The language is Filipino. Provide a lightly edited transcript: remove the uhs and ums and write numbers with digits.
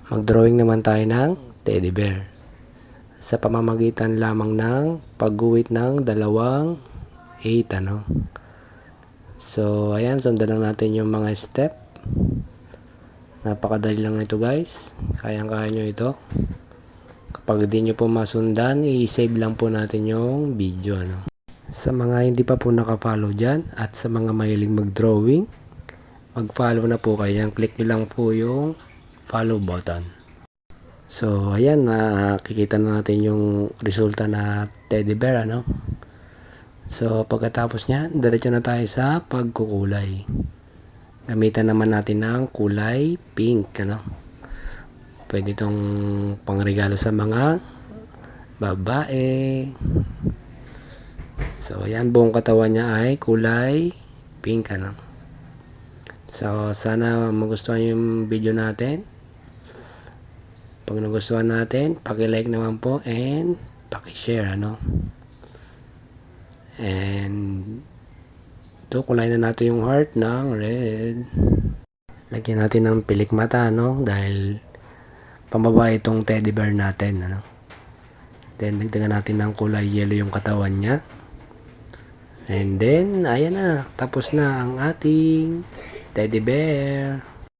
Mag-drawing naman tayo ng teddy bear sa pamamagitan lamang ng pagguhit ng dalawang 8, ano. So, ayan, sundan lang natin yung mga step. Napakadali lang ito, guys. Kayang-kaya nyo ito. Kapag di nyo po masundan, i-save lang po natin yung video, ano. Sa mga hindi pa po naka-follow dyan at sa mga mahilig mag-drawing, mag-follow na po kayo. Click nyo lang po yung follow button. So, ayan, nakikita na natin yung resulta na teddy bear, ano. So, pagkatapos niyan, diretso na tayo sa pagkukulay. Gamitan naman natin ng kulay pink, ano. Pwede itong pangregalo sa mga babae. So, ayan, buong katawan niya ay kulay pink, ano. So, sana magustuhan yung video natin. Pag nagustuhan natin, paki-like naman po and paki-share, ano. And ito, kulay na natin yung heart ng red. Lagyan natin ng pilik mata, no? Dahil pambaba itong teddy bear natin, ano. Then, dagdagan natin ng kulay yellow yung katawan niya. And then, ayan na. Tapos na ang ating teddy bear.